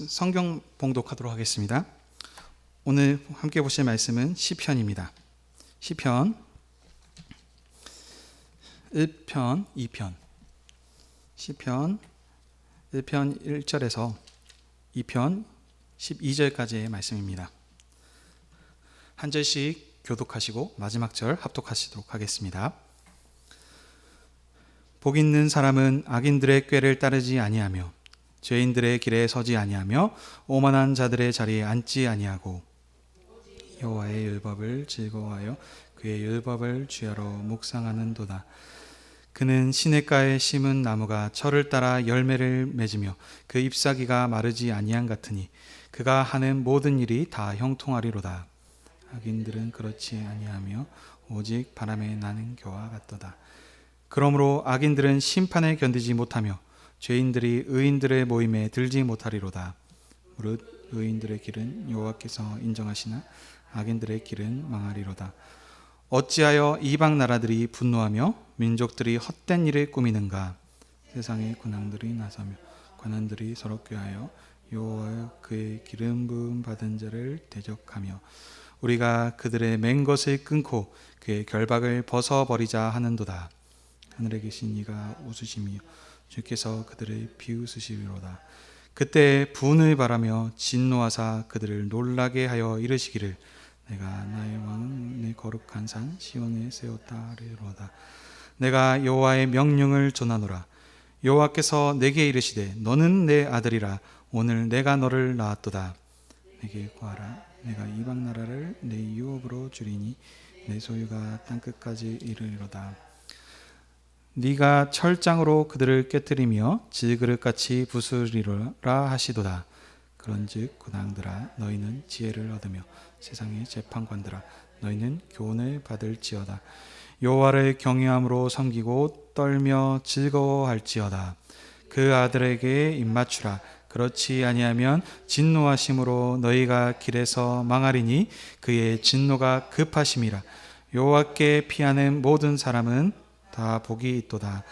성경 봉독하도록 하겠습니다. 오늘 함께 보실 말씀은 시편입니다. 시편 1편, 2편. 시편 1편 1절에서 2편 12절까지의 말씀입니다. 한 절씩 교독하시고 마지막 절 합독하시도록 하겠습니다. 복 있는 사람은 악인들의 꾀를 따르지 아니하며 죄인들의 길에 서지 아니하며 오만한 자들의 자리에 앉지 아니하고 여호와의 율법을 즐거워하여 그의 율법을 주야로 묵상하는도다. 그는 시냇가에 심은 나무가 철을 따라 열매를 맺으며 그 잎사귀가 마르지 아니한 같으니 그가 하는 모든 일이 다 형통하리로다. 악인들은 그렇지 아니하며 오직 바람에 나는 겨와 같도다. 그러므로 악인들은 심판을 견디지 못하며 죄인들이 의인들의 모임에 들지 못하리로다. 무릇 의인들의 길은 여호와께서 인정하시나 악인들의 길은 망하리로다. 어찌하여 이방 나라들이 분노하며 민족들이 헛된 일을 꾸미는가? 세상의 군왕들이 나서며 관원들이 서로 꾀하여 여호와여 그의 기름 부음 받은 자를 대적하며 우리가 그들의 맹 것을 끊고 그의 결박을 벗어버리자 하는도다. 하늘에 계신 이가 웃으시며 주께서 그들을 비웃으시리로다. 그때 분을 바라며 진노하사 그들을 놀라게 하여 이르시기를 내가 나의 왕은 내 거룩한 산 시온에 세웠다 하리로다. 내가 여호와의 명령을 전하노라. 여호와께서 내게 이르시되 너는 내 아들이라. 오늘 내가 너를 낳았도다. 내게 구하라. 내가 이방 나라를 내 유업으로 주리니 내 소유가 땅끝까지 이르리로다. 네가 철장으로 그들을 깨뜨리며 질그릇같이 부수리라 하시도다. 그런즉 군왕들아 너희는 지혜를 얻으며 세상의 재판관들아 너희는 교훈을 받을지어다. 여호와를 경외함으로 섬기고 떨며 즐거워할지어다. 그 아들에게 입맞추라. 그렇지 아니하면 진노하심으로 너희가 길에서 망하리니 그의 진노가 급하심이라. 여호와께 피하는 모든 사람은 다 복이 있도다.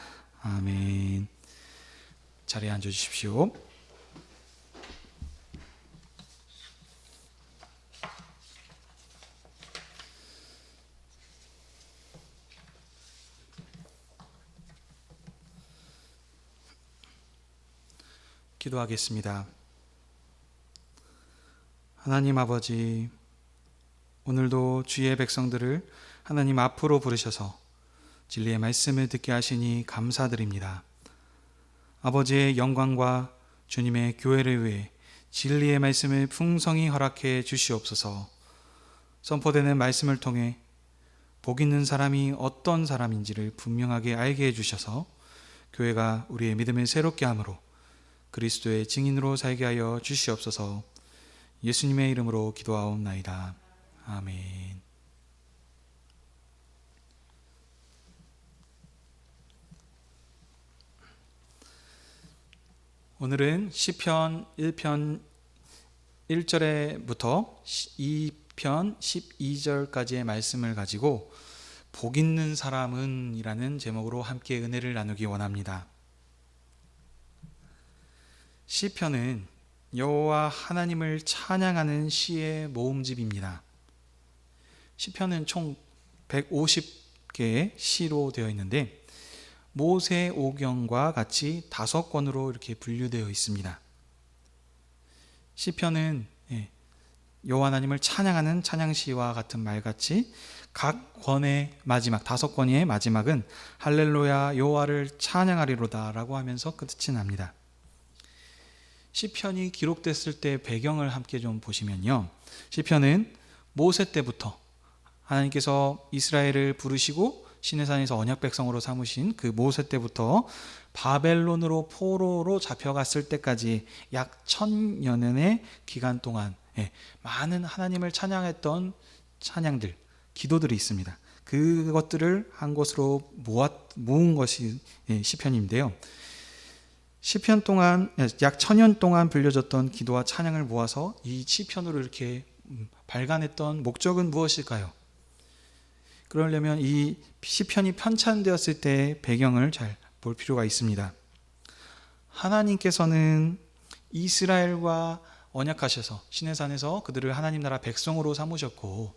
아멘. 자리에 앉아주십시오. 기도하겠습니다. 하나님 아버지, 오늘도 주의 백성들을 하나님 앞으로 부르셔서 진리의 말씀을 듣게 하시니 감사드립니다. 아버지의 영광과 주님의 교회를 위해 진리의 말씀을 풍성히 허락해 주시옵소서. 선포되는 말씀을 통해 복 있는 사람이 어떤 사람인지를 분명하게 알게 해주셔서 교회가 우리의 믿음을 새롭게 함으로 그리스도의 증인으로 살게 하여 주시옵소서. 예수님의 이름으로 기도하옵나이다. 아멘. 오늘은 시편 1편 1절에부터 2편 12절까지의 말씀을 가지고 복 있는 사람은 이라는 제목으로 함께 은혜를 나누기 원합니다. 시편은 여호와 하나님을 찬양하는 시의 모음집입니다. 시편은 총 150개의 시로 되어 있는데 모세오경과 같이 5권으로 이렇게 분류되어 있습니다. 시편은 여호와 하나님을 찬양하는 찬양시와 같은 말같이 각 권의 마지막 5권의 마지막은 할렐루야 여호와를 찬양하리로다 라고 하면서 끝이 납니다. 시편이 기록됐을 때 배경을 함께 좀 보시면요, 시편은 모세 때부터 하나님께서 이스라엘을 부르시고 시내산에서 언약 백성으로 삼으신 그 모세 때부터 바벨론으로 포로로 잡혀갔을 때까지 약 1000년의 기간 동안 많은 하나님을 찬양했던 찬양들, 기도들이 있습니다. 그것들을 한 곳으로 모은 것이 시편인데요. 시편 동안 약 1000년 동안 불려졌던 기도와 찬양을 모아서 이 시편으로 이렇게 발간했던 목적은 무엇일까요? 그러려면 이 시편이 편찬되었을 때의 배경을 잘 볼 필요가 있습니다. 하나님께서는 이스라엘과 언약하셔서 시내산에서 그들을 하나님 나라 백성으로 삼으셨고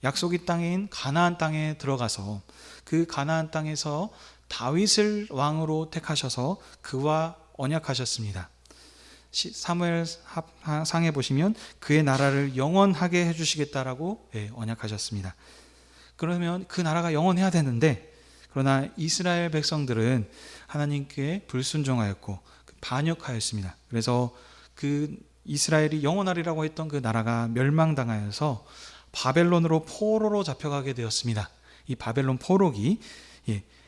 약속의 땅인 가나안 땅에 들어가서 그 가나안 땅에서 다윗을 왕으로 택하셔서 그와 언약하셨습니다. 사무엘 상에 보시면 그의 나라를 영원하게 해주시겠다라고 언약하셨습니다. 그러면 그 나라가 영원해야 되는데, 그러나 이스라엘 백성들은 하나님께 불순종하였고 반역하였습니다. 그래서 그 이스라엘이 영원하리라고 했던 그 나라가 멸망당하여서 바벨론으로 포로로 잡혀가게 되었습니다. 이 바벨론 포로기.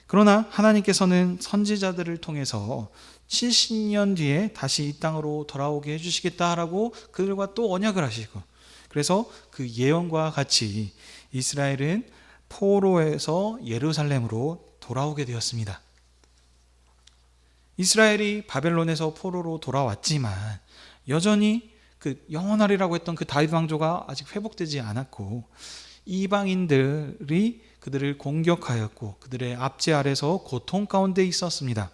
그러나 하나님께서는 선지자들을 통해서 70년 뒤에 다시 이 땅으로 돌아오게 해주시겠다라고 그들과 또 언약을 하시고, 그래서 그 예언과 같이 이스라엘은 포로에서 예루살렘으로 돌아오게 되었습니다. 이스라엘이 바벨론에서 포로로 돌아왔지만 여전히 그 영원하리라고 했던 그 다윗 왕조가 아직 회복되지 않았고, 이방인들이 그들을 공격하였고 그들의 압제 아래서 고통 가운데 있었습니다.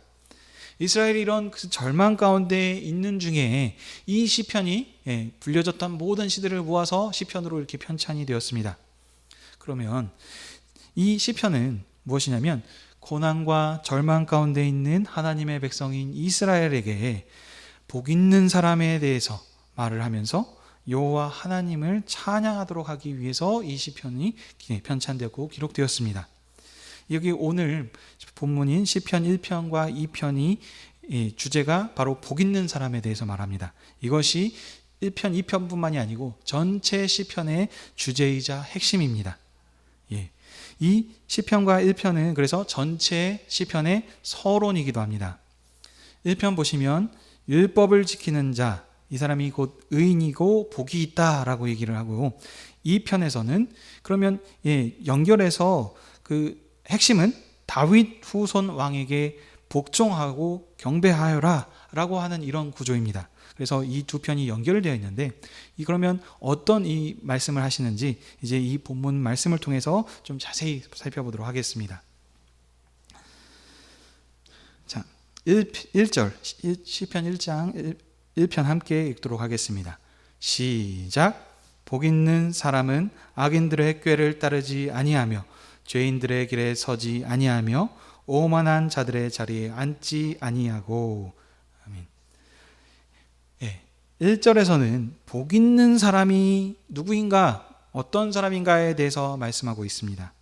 이스라엘이 이런 그 절망 가운데 있는 중에 이 시편이 불려졌던 모든 시들을 모아서 시편으로 이렇게 편찬이 되었습니다. 그러면 이 시편은 무엇이냐면 고난과 절망 가운데 있는 하나님의 백성인 이스라엘에게 복 있는 사람에 대해서 말을 하면서 여호와 하나님을 찬양하도록 하기 위해서 이 시편이 편찬되고 기록되었습니다. 여기 오늘 본문인 시편 1편과 2편이 주제가 바로 복 있는 사람에 대해서 말합니다. 이것이 1편, 2편뿐만이 아니고 전체 시편의 주제이자 핵심입니다. 이 시편과 1편은 그래서 전체 시편의 서론이기도 합니다. 1편 보시면 율법을 지키는 자, 이 사람이 곧 의인이고 복이 있다라고 얘기를 하고, 2편에서는 그러면 연결해서 그 핵심은 다윗 후손 왕에게 복종하고 경배하여라 라고 하는 이런 구조입니다. 그래서 이 두 편이 연결되어 있는데, 그러면 어떤 이 말씀을 하시는지 이제 이 본문 말씀을 통해서 좀 자세히 살펴보도록 하겠습니다. 자, 1절 시편 1장 1편 함께 읽도록 하겠습니다. 시작. 복 있는 사람은 악인들의 꾀를 따르지 아니하며 죄인들의 길에 서지 아니하며 오만한 자들의 자리에 앉지 아니하고. 아멘. 1절에서는 복 있는 사람이 누구인가, 어떤 사람인가에 대해서 말씀하고 있습니다.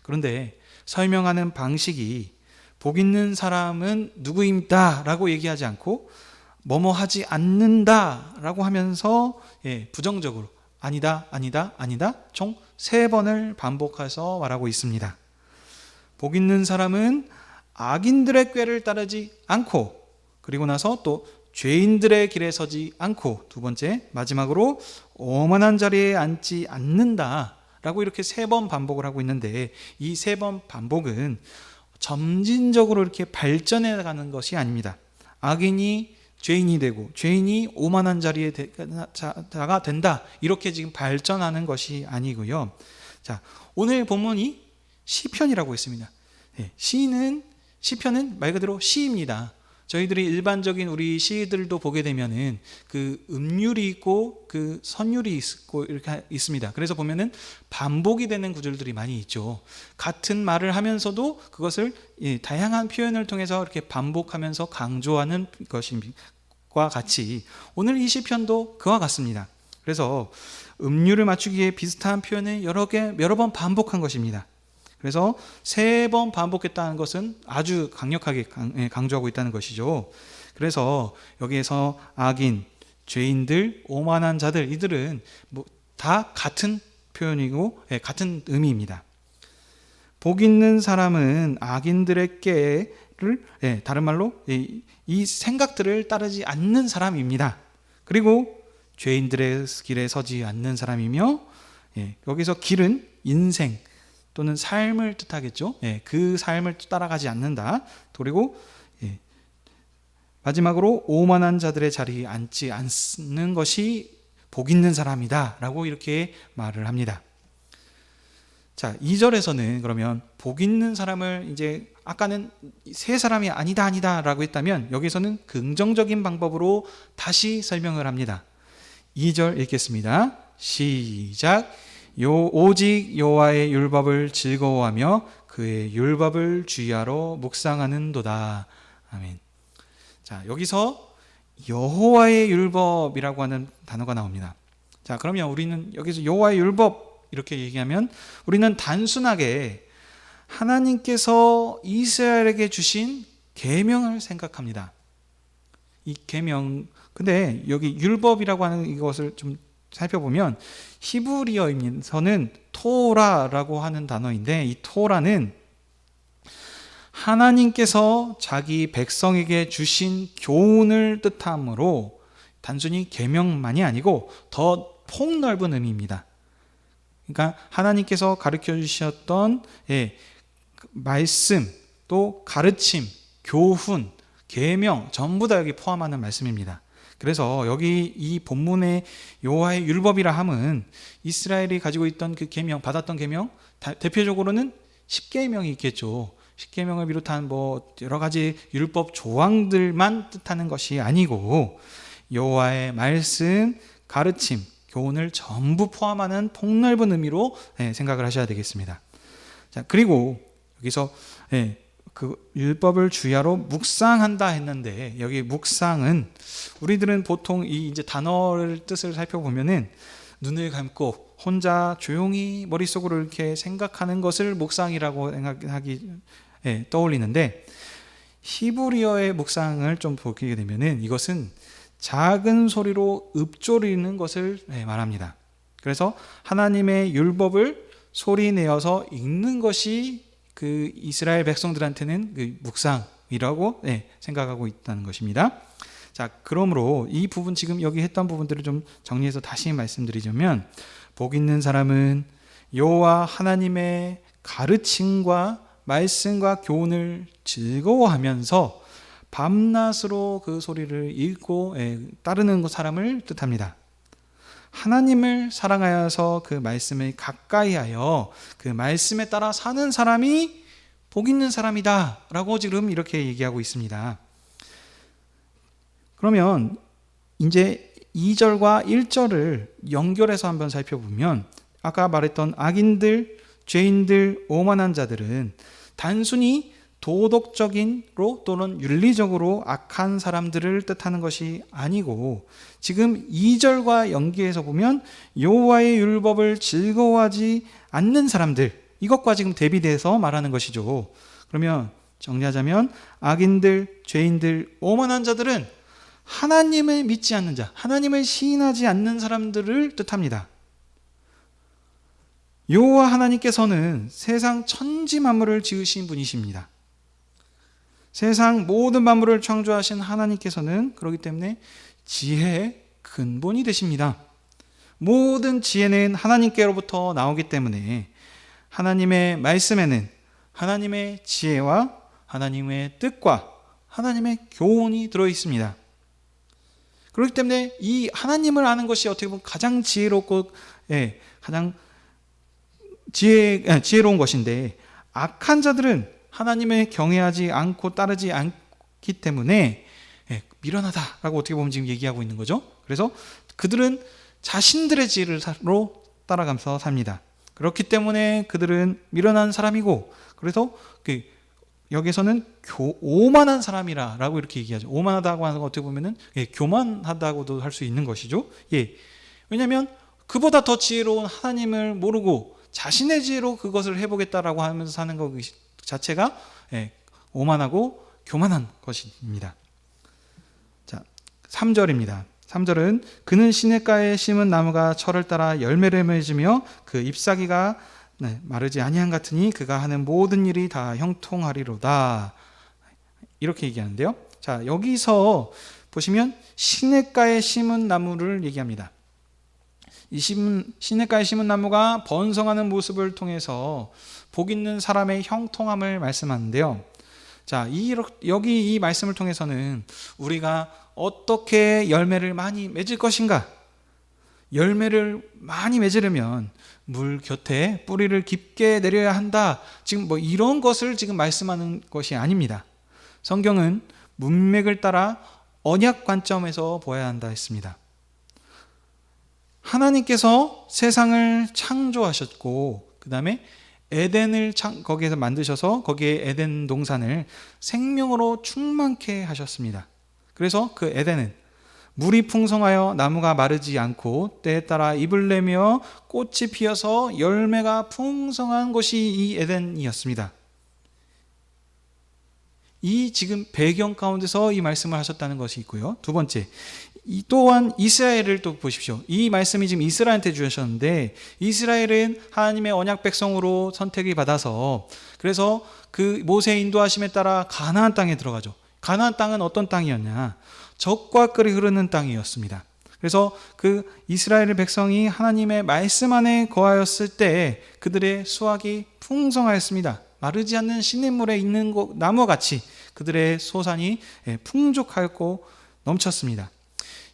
그런데 설명하는 방식이 복 있는 사람은 누구입니다 라고 얘기하지 않고 뭐뭐 하지 않는다 라고 하면서 부정적으로 아니다, 아니다, 아니다 총 3번을 반복해서 말하고 있습니다. 복 있는 사람은 악인들의 꾀를 따르지 않고, 그리고 나서 또 죄인들의 길에 서지 않고, 두 번째 마지막으로 오만한 자리에 앉지 않는다 라고 이렇게 3번 반복을 하고 있는데, 이 3번 반복은 점진적으로 이렇게 발전해 가는 것이 아닙니다. 악인이 죄인이 되고 죄인이 오만한 자리에 자가 된다, 이렇게 지금 발전하는 것이 아니고요. 자, 오늘 본문이 시편이라고 했습니다. 시편은 말 그대로 시입니다. 저희들이 일반적인 우리 시들도 보게 되면은 그 음률이 있고 그 선율이 있고 이렇게 있습니다. 그래서 보면은 반복이 되는 구절들이 많이 있죠. 같은 말을 하면서도 그것을 다양한 표현을 통해서 이렇게 반복하면서 강조하는 것과 같이 오늘 이 시편도 그와 같습니다. 그래서 음률을 맞추기 위해 비슷한 표현을 여러 번 반복한 것입니다. 그래서 3번 반복했다는 것은 아주 강력하게 강조하고 있다는 것이죠. 그래서 여기에서 악인, 죄인들, 오만한 자들, 이들은 다 같은 표현이고 같은 의미입니다. 복 있는 사람은 악인들의 꾀를, 다른 말로 이 생각들을 따르지 않는 사람입니다. 그리고 죄인들의 길에 서지 않는 사람이며, 여기서 길은 인생 또는 삶을 뜻하겠죠. 그 삶을 따라가지 않는다. 그리고 마지막으로 오만한 자들의 자리에 앉지 않는 것이 복 있는 사람이다 라고 이렇게 말을 합니다. 자, 2절에서는 그러면 복 있는 사람을 이제 아까는 세 사람이 아니다 라고 했다면 여기서는 긍정적인 방법으로 다시 설명을 합니다. 2절 읽겠습니다. 시작. 오직 여호와의 율법을 즐거워하며 그의 율법을 주의하러 묵상하는도다. 아멘. 자, 여기서 여호와의 율법이라고 하는 단어가 나옵니다. 자, 그러면 우리는 여기서 여호와의 율법 이렇게 얘기하면 우리는 단순하게 하나님께서 이스라엘에게 주신 계명을 생각합니다. 이 계명, 근데 여기 율법이라고 하는 이것을 좀 살펴보면 히브리어에서는 토라라고 하는 단어인데, 이 토라는 하나님께서 자기 백성에게 주신 교훈을 뜻하므로 단순히 계명만이 아니고 더 폭넓은 의미입니다. 그러니까 하나님께서 가르쳐 주셨던 말씀, 또 가르침, 교훈, 계명 전부 다 여기 포함하는 말씀입니다. 그래서 여기 이 본문의 여호와의 율법이라 함은 이스라엘이 가지고 있던 그 계명, 받았던 계명, 대표적으로는 10계명이 있겠죠. 10계명을 비롯한 뭐 여러 가지 율법 조항들만 뜻하는 것이 아니고 여호와의 말씀, 가르침, 교훈을 전부 포함하는 폭넓은 의미로 생각을 하셔야 되겠습니다. 자, 그리고 여기서 그 율법을 주야로 묵상한다 했는데, 여기 묵상은 우리들은 보통 이 이제 단어를 뜻을 살펴보면은 눈을 감고 혼자 조용히 머릿속으로 이렇게 생각하는 것을 묵상이라고 생각하기 떠올리는데, 히브리어의 묵상을 좀 보게 되면은 이것은 작은 소리로 읊조리는 것을 말합니다. 그래서 하나님의 율법을 소리 내어서 읽는 것이 그 이스라엘 백성들한테는 그 묵상이라고 생각하고 있다는 것입니다. 자, 그러므로 이 부분, 지금 여기 했던 부분들을 좀 정리해서 다시 말씀드리자면, 복 있는 사람은 여호와 하나님의 가르침과 말씀과 교훈을 즐거워하면서 밤낮으로 그 소리를 읽고 따르는 사람을 뜻합니다. 하나님을 사랑하여서 그 말씀을 가까이하여 그 말씀에 따라 사는 사람이 복 있는 사람이다 라고 지금 이렇게 얘기하고 있습니다. 그러면 이제 2절과 1절을 연결해서 한번 살펴보면, 아까 말했던 악인들, 죄인들, 오만한 자들은 단순히 도덕적인로 또는 윤리적으로 악한 사람들을 뜻하는 것이 아니고, 지금 2절과 연계해서 보면 여호와의 율법을 즐거워하지 않는 사람들, 이것과 지금 대비돼서 말하는 것이죠. 그러면 정리하자면 악인들, 죄인들, 오만한 자들은 하나님을 믿지 않는 자, 하나님을 시인하지 않는 사람들을 뜻합니다. 여호와 하나님께서는 세상 천지 만물을 지으신 분이십니다. 세상 모든 만물을 창조하신 하나님께서는 그렇기 때문에 지혜의 근본이 되십니다. 모든 지혜는 하나님께로부터 나오기 때문에 하나님의 말씀에는 하나님의 지혜와 하나님의 뜻과 하나님의 교훈이 들어 있습니다. 그렇기 때문에 이 하나님을 아는 것이 어떻게 보면 가장 지혜롭고 가장 지혜로운 것인데, 악한 자들은 하나님을 경외하지 않고 따르지 않기 때문에 미련하다라고 어떻게 보면 지금 얘기하고 있는 거죠. 그래서 그들은 자신들의 지혜로 따라가면서 삽니다. 그렇기 때문에 그들은 미련한 사람이고, 그래서 여기서는 오만한 사람이라고 이렇게 얘기하죠. 오만하다고 하는 건 어떻게 보면은 교만하다고도 할 수 있는 것이죠. 왜냐하면 그보다 더 지혜로운 하나님을 모르고 자신의 지혜로 그것을 해보겠다라고 하면서 사는 것 자체가 오만하고 교만한 것입니다. 자, 3절입니다. 3절은 그는 시냇가에 심은 나무가 철을 따라 열매를 맺으며 그 잎사귀가 마르지 아니한 같으니 그가 하는 모든 일이 다 형통하리로다. 이렇게 얘기하는데요. 자, 여기서 보시면 시냇가에 심은 나무를 얘기합니다. 이 시냇가에 심은 나무가 번성하는 모습을 통해서 복 있는 사람의 형통함을 말씀하는데요. 자, 여기 이 말씀을 통해서는 우리가 어떻게 열매를 많이 맺을 것인가, 열매를 많이 맺으려면 물 곁에 뿌리를 깊게 내려야 한다. 지금 뭐 이런 것을 지금 말씀하는 것이 아닙니다. 성경은 문맥을 따라 언약 관점에서 보아야 한다 했습니다. 하나님께서 세상을 창조하셨고 그 다음에 에덴을 거기에서 만드셔서 거기에 에덴 동산을 생명으로 충만케 하셨습니다. 그래서 그 에덴은 물이 풍성하여 나무가 마르지 않고 때에 따라 잎을 내며 꽃이 피어서 열매가 풍성한 곳이 이 에덴이었습니다. 이 지금 배경 가운데서 이 말씀을 하셨다는 것이 있고요. 두 번째, 이 또한 이스라엘을 또 보십시오. 이 말씀이 지금 이스라엘한테 주셨는데 이스라엘은 하나님의 언약 백성으로 선택이 받아서 그래서 그 모세의 인도하심에 따라 가나안 땅에 들어가죠. 가나안 땅은 어떤 땅이었냐? 젖과 꿀이 흐르는 땅이었습니다. 그래서 그 이스라엘 백성이 하나님의 말씀 안에 거하였을 때 그들의 수확이 풍성하였습니다. 마르지 않는 시냇물에 있는 나무같이 그들의 소산이 풍족하였고 넘쳤습니다.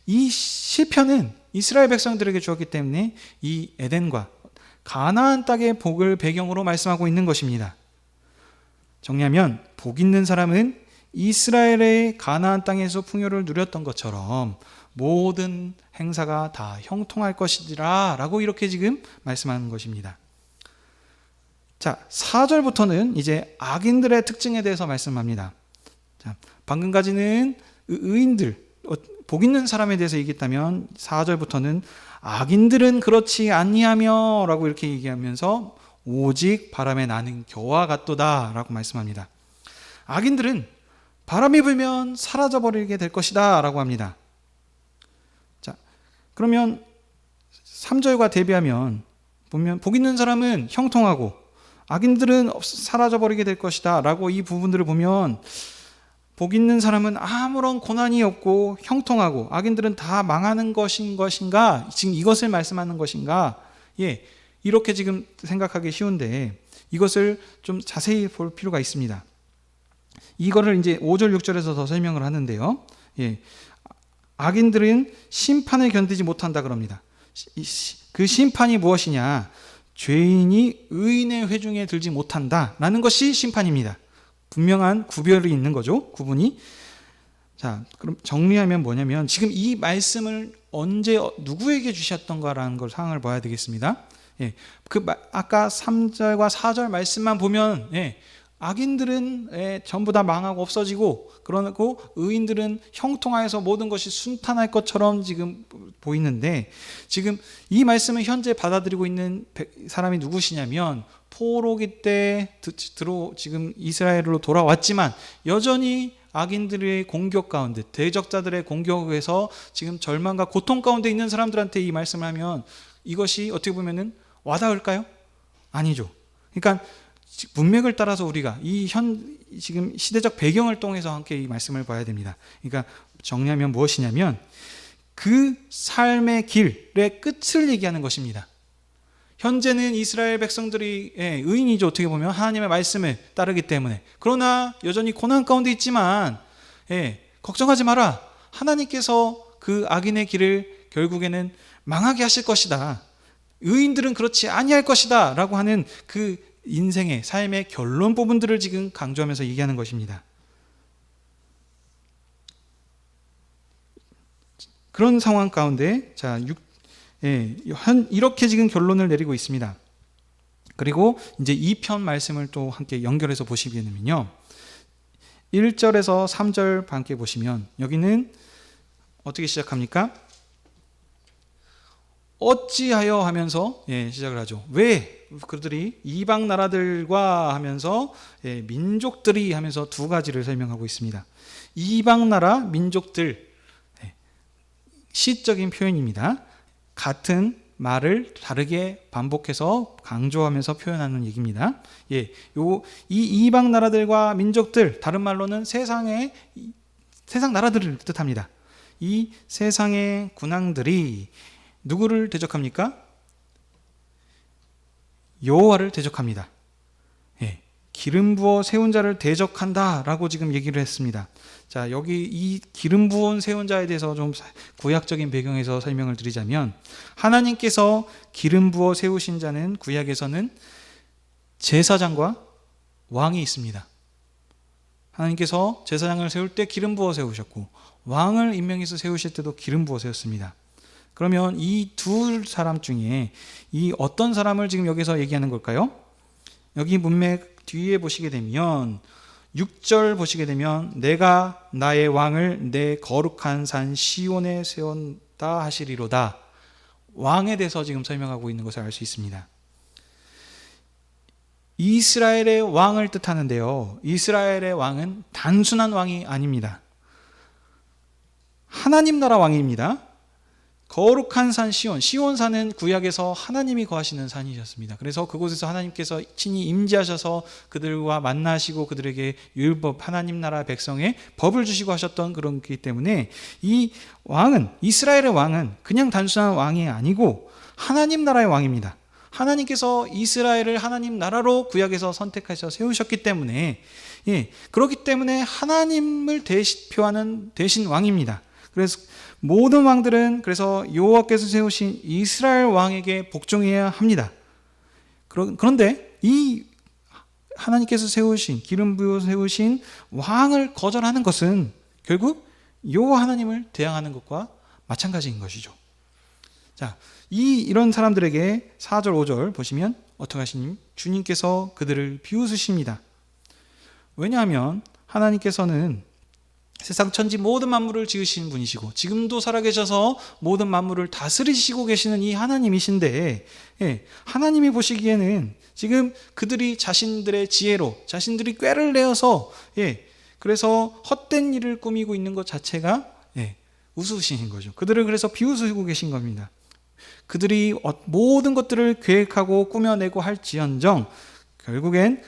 이 시편은 이스라엘 백성들에게 주었기 때문에 이 에덴과 가나안 땅의 복을 배경으로 말씀하고 있는 것입니다. 정리하면 복 있는 사람은 이스라엘의 가나안 땅에서 풍요를 누렸던 것처럼 모든 행사가 다 형통할 것이라 라고 이렇게 지금 말씀하는 것입니다. 자, 4절부터는 이제 악인들의 특징에 대해서 말씀합니다. 자, 방금까지는 의인들, 복 있는 사람에 대해서 얘기했다면 4절부터는 악인들은 그렇지 아니하며 라고 이렇게 얘기하면서 오직 바람에 나는 겨와 같도다 라고 말씀합니다. 악인들은 바람이 불면 사라져버리게 될 것이다 라고 합니다. 자, 그러면 3절과 대비하면 보면 복 있는 사람은 형통하고 악인들은 사라져버리게 될 것이다 라고 이 부분들을 보면 복 있는 사람은 아무런 고난이 없고 형통하고 악인들은 다 망하는 것인가? 지금 이것을 말씀하는 것인가? 예, 이렇게 지금 생각하기 쉬운데 이것을 좀 자세히 볼 필요가 있습니다. 이거를 이제 5절, 6절에서 더 설명을 하는데요. 예, 악인들은 심판을 견디지 못한다 그럽니다. 그 심판이 무엇이냐? 죄인이 의인의 회중에 들지 못한다라는 것이 심판입니다. 분명한 구별이 있는 거죠. 구분이. 자, 그럼 정리하면 뭐냐면 지금 이 말씀을 언제 누구에게 주셨던가라는 걸 상황을 봐야 되겠습니다. 예, 아까 3절과 4절 말씀만 보면 악인들은 전부 다 망하고 없어지고 그러고 의인들은 형통하여서 모든 것이 순탄할 것처럼 지금 보이는데 지금 이 말씀을 현재 받아들이고 있는 사람이 누구시냐면 포로기 때 지금 이스라엘로 돌아왔지만 여전히 악인들의 공격 가운데 대적자들의 공격에서 지금 절망과 고통 가운데 있는 사람들한테 이 말씀을 하면 이것이 어떻게 보면은 와닿을까요? 아니죠. 그러니까 문맥을 따라서 우리가 지금 시대적 배경을 통해서 함께 이 말씀을 봐야 됩니다. 그러니까 정리하면 무엇이냐면 그 삶의 길의 끝을 얘기하는 것입니다. 현재는 이스라엘 백성들이 의인이죠. 어떻게 보면 하나님의 말씀을 따르기 때문에. 그러나 여전히 고난 가운데 있지만 걱정하지 마라. 하나님께서 그 악인의 길을 결국에는 망하게 하실 것이다. 의인들은 그렇지 아니할 것이다 라고 하는 그 인생의 삶의 결론 부분들을 지금 강조하면서 얘기하는 것입니다. 그런 상황 가운데 이렇게 지금 결론을 내리고 있습니다. 그리고 이제 2편 말씀을 또 함께 연결해서 보시게 되면요. 1절에서 3절 함께 보시면 여기는 어떻게 시작합니까? 어찌하여 하면서 시작을 하죠. 왜 그들이 이방 나라들과 하면서 민족들이 하면서 두 가지를 설명하고 있습니다. 이방 나라 민족들 시적인 표현입니다. 같은 말을 다르게 반복해서 강조하면서 표현하는 얘기입니다. 이 이방 나라들과 민족들, 다른 말로는 세상 나라들을 뜻합니다. 이 세상의 군왕들이 누구를 대적합니까? 여호와를 대적합니다. 기름 부어 세운 자를 대적한다라고 지금 얘기를 했습니다. 자, 여기 이 기름 부은 세운 자에 대해서 좀 구약적인 배경에서 설명을 드리자면, 하나님께서 기름 부어 세우신 자는 구약에서는 제사장과 왕이 있습니다. 하나님께서 제사장을 세울 때 기름 부어 세우셨고, 왕을 임명해서 세우실 때도 기름 부어 세웠습니다. 그러면 이 두 사람 중에 이 어떤 사람을 지금 여기서 얘기하는 걸까요? 여기 문맥 뒤에 보시게 되면 6절 보시게 되면 내가 나의 왕을 내 거룩한 산 시온에 세운다 하시리로다. 왕에 대해서 지금 설명하고 있는 것을 알 수 있습니다. 이스라엘의 왕을 뜻하는데요, 이스라엘의 왕은 단순한 왕이 아닙니다. 하나님 나라 왕입니다. 거룩한 산 시온산은 구약에서 하나님이 거하시는 산이셨습니다. 그래서 그곳에서 하나님께서 친히 임재하셔서 그들과 만나시고 그들에게 율법, 하나님 나라 백성의 법을 주시고 하셨던 그런 기 때문에 이 왕은, 이스라엘의 왕은 그냥 단순한 왕이 아니고 하나님 나라의 왕입니다. 하나님께서 이스라엘을 하나님 나라로 구약에서 선택하셔 세우셨기 때문에, 그렇기 때문에 하나님을 대표하는 대신 왕입니다. 그래서 모든 왕들은 그래서 여호와께서 세우신 이스라엘 왕에게 복종해야 합니다. 그런데 이 하나님께서 세우신, 기름 부어 세우신 왕을 거절하는 것은 결국 여호와 하나님을 대항하는 것과 마찬가지인 것이죠. 자, 이런 사람들에게 4절 5절 보시면 어떻게 하시니? 주님께서 그들을 비웃으십니다. 왜냐하면 하나님께서는 세상 천지 모든 만물을 지으신 분이시고 지금도 살아계셔서 모든 만물을 다스리시고 계시는 이 하나님이신데, 하나님이 보시기에는 지금 그들이 자신들의 지혜로 자신들이 꾀를 내어서, 그래서 헛된 일을 꾸미고 있는 것 자체가 우스우신 거죠. 그들을 그래서 비웃으시고 계신 겁니다. 그들이 모든 것들을 계획하고 꾸며내고 할지언정 결국엔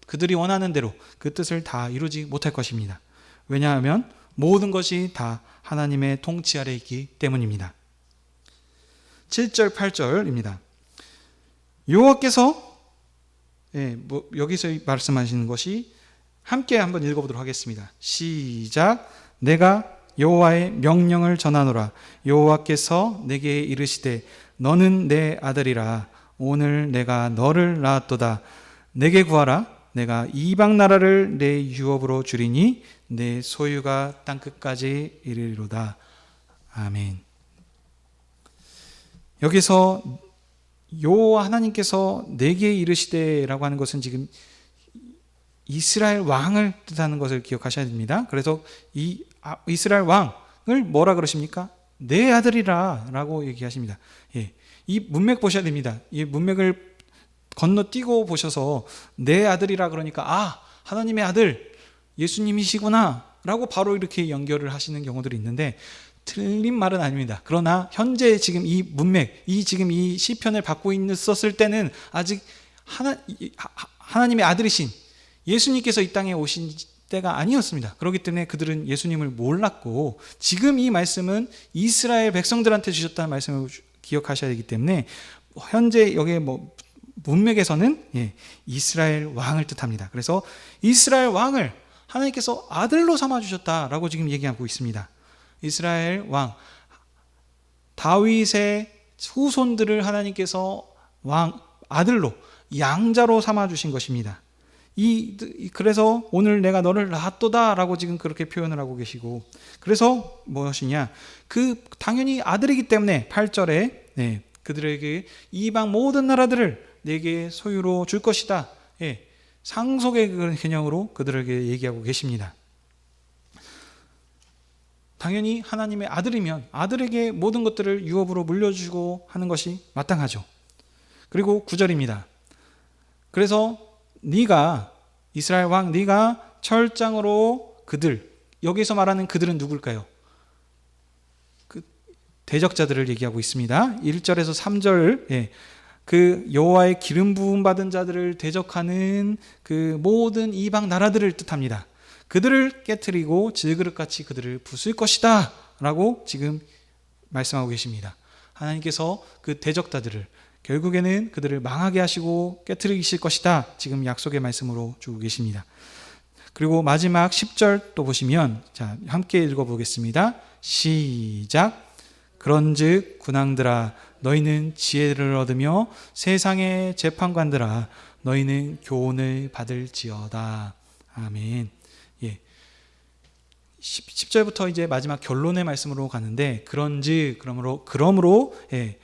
그들이 원하는 대로 그 뜻을 다 이루지 못할 것입니다. 왜냐하면 모든 것이 다 하나님의 통치 아래 있기 때문입니다. 7절 8절입니다. 여호와께서 여기서 말씀하시는 것이 함께 한번 읽어보도록 하겠습니다. 시작. 내가 여호와의 명령을 전하노라. 여호와께서 내게 이르시되 너는 내 아들이라. 오늘 내가 너를 낳았도다. 내게 구하라. 내가 이방 나라를 내 유업으로 주리니 내 소유가 땅끝까지 이르리로다. 아멘. 여기서 여호와 하나님께서 내게 이르시되라고 하는 것은 지금 이스라엘 왕을 뜻하는 것을 기억하셔야 됩니다. 그래서 이 이스라엘 왕을 뭐라 그러십니까? 내 아들이라 라고 얘기하십니다. 이 문맥 보셔야 됩니다. 이 문맥을 건너뛰고 보셔서 내 아들이라 그러니까 하나님의 아들 예수님이시구나 라고 바로 이렇게 연결을 하시는 경우들이 있는데 틀린 말은 아닙니다. 그러나 현재 지금 이 문맥, 지금 이 시편을 받고 있었을 때는 아직 하나님의 아들이신 예수님께서 이 땅에 오신 때가 아니었습니다. 그렇기 때문에 그들은 예수님을 몰랐고, 지금 이 말씀은 이스라엘 백성들한테 주셨다는 말씀을 기억하셔야 되기 때문에 현재 여기에 문맥에서는 이스라엘 왕을 뜻합니다. 그래서 이스라엘 왕을 하나님께서 아들로 삼아주셨다라고 지금 얘기하고 있습니다. 이스라엘 왕 다윗의 후손들을 하나님께서 아들로 양자로 삼아주신 것입니다. 그래서 오늘 내가 너를 낳았도다 라고 지금 그렇게 표현을 하고 계시고, 그래서 무엇이냐, 당연히 아들이기 때문에 8절에 그들에게 이방 모든 나라들을 내게 소유로 줄 것이다, 상속의 개념으로 그들에게 얘기하고 계십니다. 당연히 하나님의 아들이면 아들에게 모든 것들을 유업으로 물려주고 하는 것이 마땅하죠. 그리고 9절입니다. 그래서 네가 이스라엘 왕 네가 철장으로 여기서 말하는 그들은 누굴까요? 대적자들을 얘기하고 있습니다. 1절에서 3절 그 여호와의 기름 부음 받은 자들을 대적하는 그 모든 이방 나라들을 뜻합니다. 그들을 깨트리고 질그릇같이 그들을 부술 것이다 라고 지금 말씀하고 계십니다. 하나님께서 그 대적자들을 결국에는 그들을 망하게 하시고 깨트리실 것이다. 지금 약속의 말씀으로 주고 계십니다. 그리고 마지막 10절 또 보시면, 자, 함께 읽어보겠습니다. 시작. 그런즉 군왕들아 너희는 지혜를 얻으며 세상의 재판관들아 너희는 교훈을 받을지어다. 아멘. 예. 10절부터 이제 마지막 결론의 말씀으로 가는데, 그런즉 그러므로 예,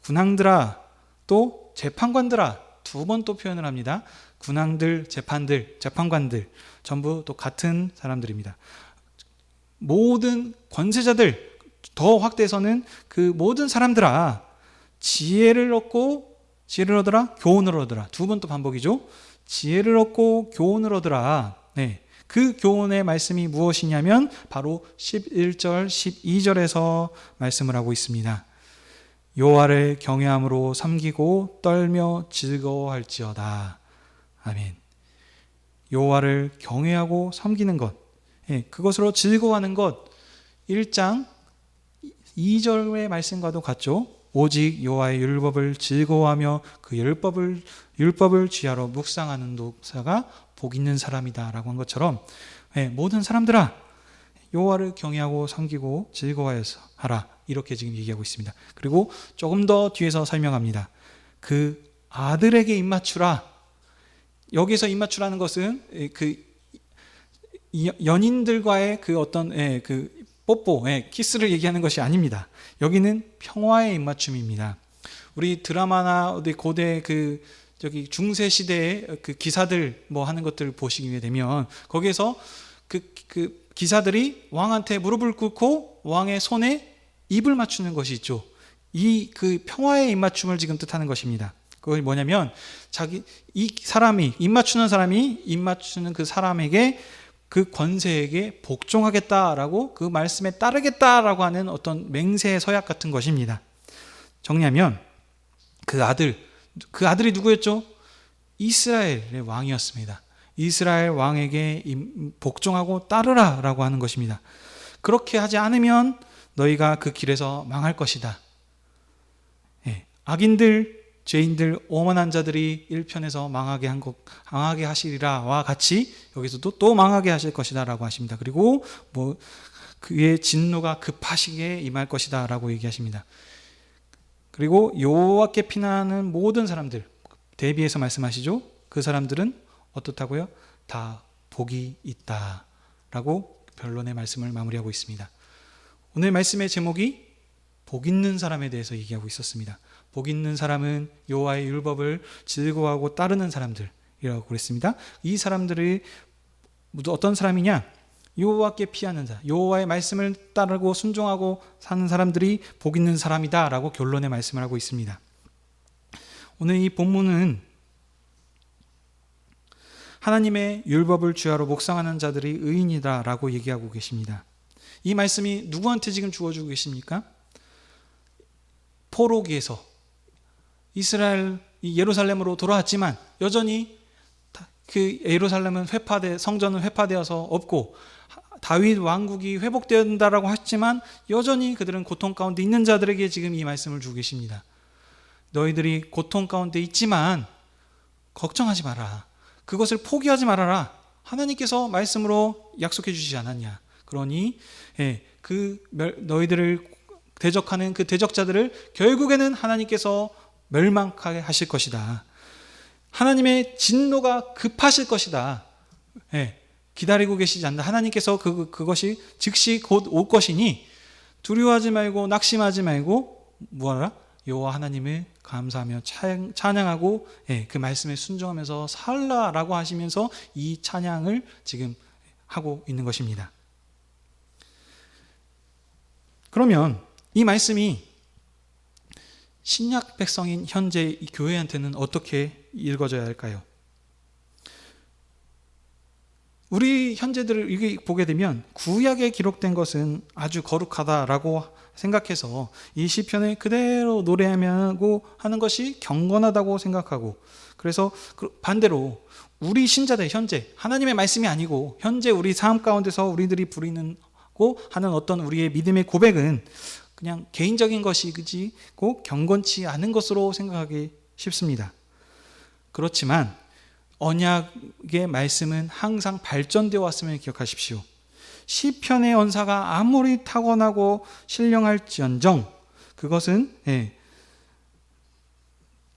군왕들아 또 재판관들아 두 번 또 표현을 합니다. 군왕들, 재판관들 전부 또 같은 사람들입니다. 모든 권세자들, 더 확대해서는 그 모든 사람들아 지혜를 얻어라, 교훈을 얻어라. 두 번 또 반복이죠. 지혜를 얻고 교훈을 얻어라. 네. 그 교훈의 말씀이 무엇이냐면 바로 11절, 12절에서 말씀을 하고 있습니다. 여호와를 경외함으로 섬기고 떨며 즐거워할지어다. 아멘. 여호와를 경외하고 섬기는 것, 예, 그것으로 즐거워하는 것, 1장 2절의 말씀과도 같죠. 오직 여호와의 율법을 즐거워하며 그 율법을 주야로 묵상하는 자가 복 있는 사람이다 라고 한 것처럼, 예, 모든 사람들아 여호와를 경외하고 섬기고 즐거워해서 하라, 이렇게 지금 얘기하고 있습니다. 그리고 조금 더 뒤에서 설명합니다. 그 아들에게 입맞추라. 여기서 입맞추라는 것은 그 연인들과의 그 어떤 그 뽀뽀, 키스를 얘기하는 것이 아닙니다. 여기는 평화의 입맞춤입니다. 우리 드라마나 어디 고대 그 저기 중세 시대의 그 기사들 뭐 하는 것들 보시게 되면 거기에서 그 기사들이 왕한테 무릎을 꿇고 왕의 손에 입을 맞추는 것이 있죠. 이 그 평화의 입맞춤을 지금 뜻하는 것입니다. 그것이 뭐냐면 이 사람이 입맞추는 사람이 입맞추는 그 사람에게 그 권세에게 복종하겠다라고 그 말씀에 따르겠다라고 하는 어떤 맹세의 서약 같은 것입니다. 정리하면 그 아들이 누구였죠? 이스라엘의 왕이었습니다. 이스라엘 왕에게 복종하고 따르라라고 하는 것입니다. 그렇게 하지 않으면 너희가 그 길에서 망할 것이다. 예, 악인들, 죄인들, 오만한 자들이 1편에서 망하게 하시리라와 같이 여기서도 또 망하게 하실 것이다 라고 하십니다. 그리고 뭐 그의 진노가 급하시게 임할 것이다 라고 얘기하십니다. 그리고 여호와께 피난하는 모든 사람들 대비해서 말씀하시죠. 그 사람들은 어떻다고요? 다 복이 있다 라고 변론의 말씀을 마무리하고 있습니다. 오늘 말씀의 제목이 복 있는 사람에 대해서 얘기하고 있었습니다. 복 있는 사람은 여호와의 율법을 즐거워하고 따르는 사람들이라고 그랬습니다. 이 사람들이 모두 어떤 사람이냐? 여호와께 피하는 자, 여호와의 말씀을 따르고 순종하고 사는 사람들이 복 있는 사람이다 라고 결론의 말씀을 하고 있습니다. 오늘 이 본문은 하나님의 율법을 주야로 묵상하는 자들이 의인이다 라고 얘기하고 계십니다. 이 말씀이 누구한테 지금 주어주고 계십니까? 포로기에서 이스라엘 예루살렘으로 돌아왔지만 여전히 그 예루살렘은 성전은 회파되어서 없고 다윗 왕국이 회복된다라고 했지만 여전히 그들은 고통 가운데 있는 자들에게 지금 이 말씀을 주고 계십니다. 너희들이 고통 가운데 있지만 걱정하지 마라. 그것을 포기하지 말아라. 하나님께서 말씀으로 약속해 주시지 않았냐. 그러니 너희들을 대적하는 그 대적자들을 결국에는 하나님께서 멸망하게 하실 것이다. 하나님의 진노가 급하실 것이다. 기다리고 계시지 않는다. 하나님께서 그것이 즉시 곧 올 것이니 두려워하지 말고 낙심하지 말고 뭐하라? 여호와 하나님을 감사하며 찬양하고 그 말씀에 순종하면서 살라라고 하시면서 이 찬양을 지금 하고 있는 것입니다. 그러면 이 말씀이 신약 백성인 현재 이 교회한테는 어떻게 읽어져야 할까요? 우리 현재들을 이게 보게 되면 구약에 기록된 것은 아주 거룩하다라고 생각해서 이 시편을 그대로 노래하고 하는 것이 경건하다고 생각하고, 그래서 반대로 우리 신자들 현재 하나님의 말씀이 아니고 현재 우리 삶 가운데서 우리들이 부리는 하는 어떤 우리의 믿음의 고백은 그냥 개인적인 것이고 경건치 않은 것으로 생각하기 쉽습니다. 그렇지만 언약의 말씀은 항상 발전되어 왔음을 기억하십시오. 시편의 언사가 아무리 타고나고 신령할지언정 그것은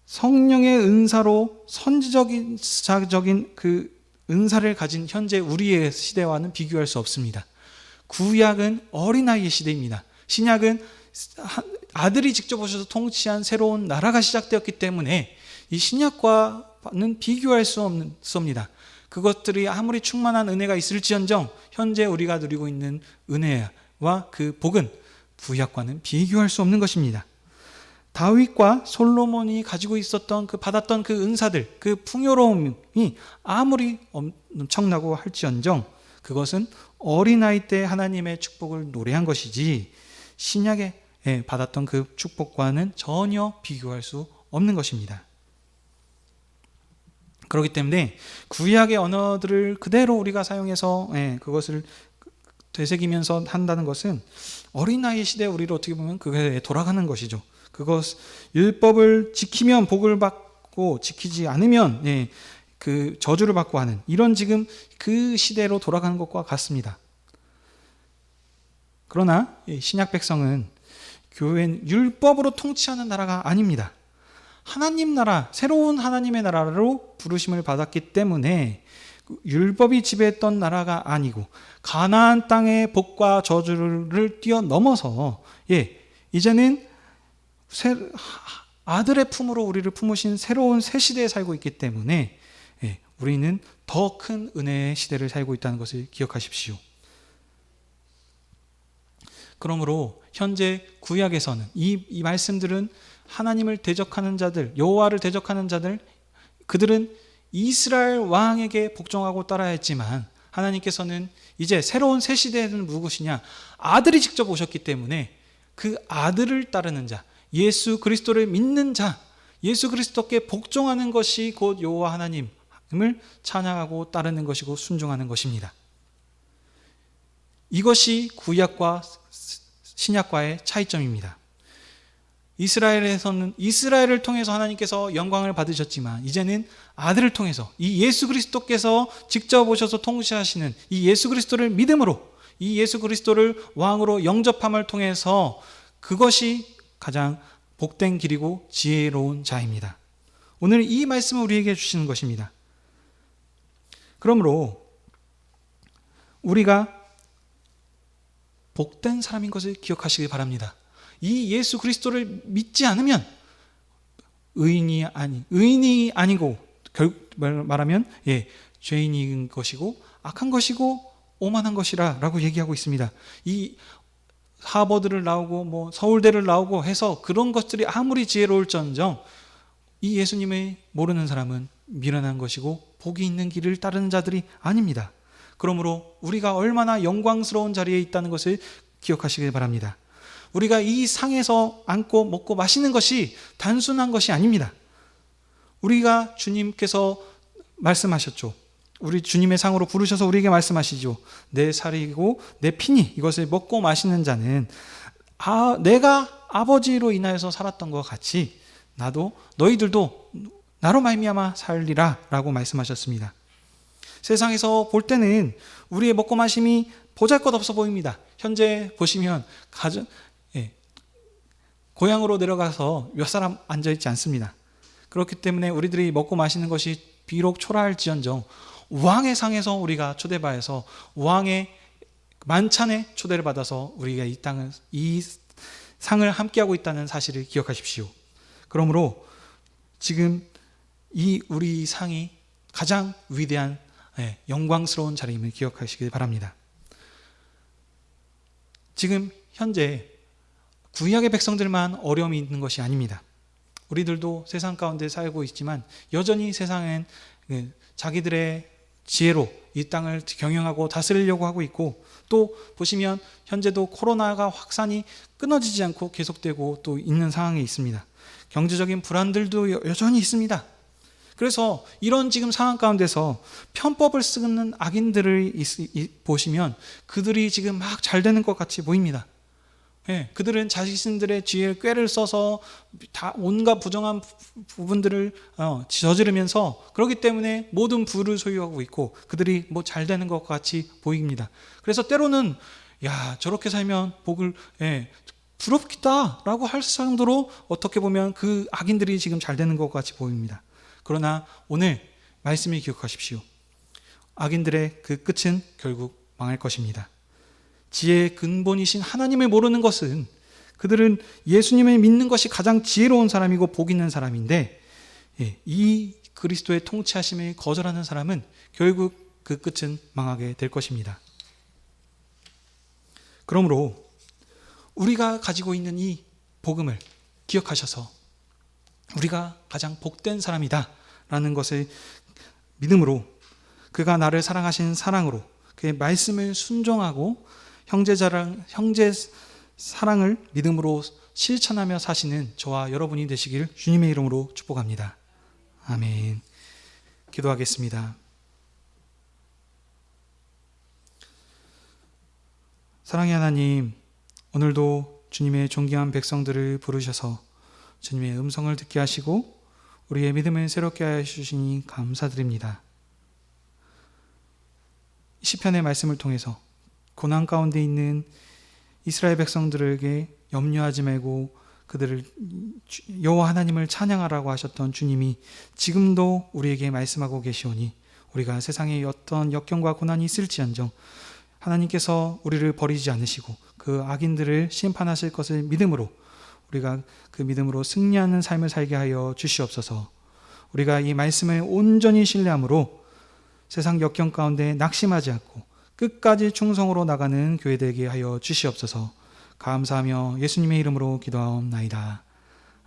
성령의 은사로 선지적인 그 은사를 가진 현재 우리의 시대와는 비교할 수 없습니다. 구약은 어린아이의 시대입니다. 신약은 아들이 직접 오셔서 통치한 새로운 나라가 시작되었기 때문에 이 신약과는 비교할 수 없습니다. 그것들이 아무리 충만한 은혜가 있을지언정 현재 우리가 누리고 있는 은혜와 그 복은 구약과는 비교할 수 없는 것입니다. 다윗과 솔로몬이 가지고 있었던 받았던 그 은사들, 그 풍요로움이 아무리 엄청나고 할지언정 그것은 어린아이 때 하나님의 축복을 노래한 것이지 신약에 받았던 그 축복과는 전혀 비교할 수 없는 것입니다. 그렇기 때문에 구약의 언어들을 그대로 우리가 사용해서 그것을 되새기면서 한다는 것은 어린아이 시대 우리를 어떻게 보면 그게 돌아가는 것이죠. 그것 율법을 지키면 복을 받고 지키지 않으면 그 저주를 받고 하는 이런 지금 그 시대로 돌아가는 것과 같습니다. 그러나 신약 백성은 교회는 율법으로 통치하는 나라가 아닙니다. 하나님 나라, 새로운 하나님의 나라로 부르심을 받았기 때문에 율법이 지배했던 나라가 아니고 가나안 땅의 복과 저주를 뛰어넘어서 이제는 아들의 품으로 우리를 품으신 새로운 새 시대에 살고 있기 때문에 우리는 더 큰 은혜의 시대를 살고 있다는 것을 기억하십시오. 그러므로 현재 구약에서는 이 말씀들은 하나님을 대적하는 자들, 여호와를 대적하는 자들, 그들은 이스라엘 왕에게 복종하고 따라야 했지만 하나님께서는 이제 새로운 새 시대에는 누구시냐? 아들이 직접 오셨기 때문에 그 아들을 따르는 자, 예수 그리스도를 믿는 자, 예수 그리스도께 복종하는 것이 곧 여호와 하나님을 찬양하고 따르는 것이고 순종하는 것입니다. 이것이 구약과 신약과의 차이점입니다. 이스라엘에서는 이스라엘을 통해서 하나님께서 영광을 받으셨지만 이제는 아들을 통해서 이 예수 그리스도께서 직접 오셔서 통치하시는 이 예수 그리스도를 믿음으로 이 예수 그리스도를 왕으로 영접함을 통해서 그것이 가장 복된 길이고 지혜로운 자입니다. 오늘 이 말씀을 우리에게 주시는 것입니다. 그러므로 우리가 복된 사람인 것을 기억하시기 바랍니다. 이 예수 그리스도를 믿지 않으면 의인이 아니고 결국 말하면 죄인인 것이고 악한 것이고 오만한 것이라 라고 얘기하고 있습니다. 이 하버드를 나오고 서울대를 나오고 해서 그런 것들이 아무리 지혜로울지언정 이 예수님을 모르는 사람은 미련한 것이고 복이 있는 길을 따르는 자들이 아닙니다. 그러므로 우리가 얼마나 영광스러운 자리에 있다는 것을 기억하시길 바랍니다. 우리가 이 상에서 앉고 먹고 마시는 것이 단순한 것이 아닙니다. 우리가 주님께서 말씀하셨죠. 우리 주님의 상으로 부르셔서 우리에게 말씀하시죠. 내 살이고 내 피니 이것을 먹고 마시는 자는 내가 아버지로 인하여서 살았던 것 같이 너희들도 나로 말미암아 살리라 라고 말씀하셨습니다. 세상에서 볼 때는 우리의 먹고 마심이 보잘것없어 보입니다. 현재 보시면 고향으로 내려가서 몇 사람 앉아있지 않습니다. 그렇기 때문에 우리들이 먹고 마시는 것이 비록 초라할지언정 왕의 상에서 우리가 초대받아서 왕의 만찬에 초대를 받아서 우리가 이 상을 함께하고 있다는 사실을 기억하십시오. 그러므로 지금 우리 상이 가장 위대한 영광스러운 자리임을 기억하시길 바랍니다. 지금 현재 구약의 백성들만 어려움이 있는 것이 아닙니다. 우리들도 세상 가운데 살고 있지만 여전히 세상은 자기들의 지혜로 이 땅을 경영하고 다스리려고 하고 있고 또 보시면 현재도 코로나가 확산이 끊어지지 않고 계속되고 또 있는 상황에 있습니다. 경제적인 불안들도 여전히 있습니다. 그래서 이런 지금 상황 가운데서 편법을 쓰는 악인들을 보시면 그들이 지금 막 잘 되는 것 같이 보입니다. 그들은 자신들의 지혜의 꾀를 써서 다 온갖 부정한 부분들을 저지르면서 그렇기 때문에 모든 부를 소유하고 있고 그들이 뭐 잘 되는 것 같이 보입니다. 그래서 때로는 야, 저렇게 살면 복을 부럽겠다라고 할 정도로 어떻게 보면 그 악인들이 지금 잘 되는 것 같이 보입니다. 그러나 오늘 말씀을 기억하십시오. 악인들의 그 끝은 결국 망할 것입니다. 지혜의 근본이신 하나님을 모르는 것은 그들은 예수님을 믿는 것이 가장 지혜로운 사람이고 복 있는 사람인데 이 그리스도의 통치하심을 거절하는 사람은 결국 그 끝은 망하게 될 것입니다. 그러므로 우리가 가지고 있는 이 복음을 기억하셔서 우리가 가장 복된 사람이다 라는 것을 믿음으로 그가 나를 사랑하신 사랑으로 그의 말씀을 순종하고 형제 사랑을 믿음으로 실천하며 사시는 저와 여러분이 되시길 주님의 이름으로 축복합니다. 아멘. 기도하겠습니다. 사랑의 하나님, 오늘도 주님의 존귀한 백성들을 부르셔서 주님의 음성을 듣게 하시고 우리의 믿음을 새롭게 하여 주시니 감사드립니다. 시편의 말씀을 통해서 고난 가운데 있는 이스라엘 백성들에게 염려하지 말고 그들을 여호와 하나님을 찬양하라고 하셨던 주님이 지금도 우리에게 말씀하고 계시오니 우리가 세상에 어떤 역경과 고난이 있을지언정 하나님께서 우리를 버리지 않으시고 그 악인들을 심판하실 것을 믿음으로 우리가 그 믿음으로 승리하는 삶을 살게 하여 주시옵소서. 우리가 이 말씀을 온전히 신뢰함으로 세상 역경 가운데 낙심하지 않고 끝까지 충성으로 나가는 교회 되게 하여 주시옵소서. 감사하며 예수님의 이름으로 기도하옵나이다.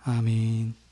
아멘.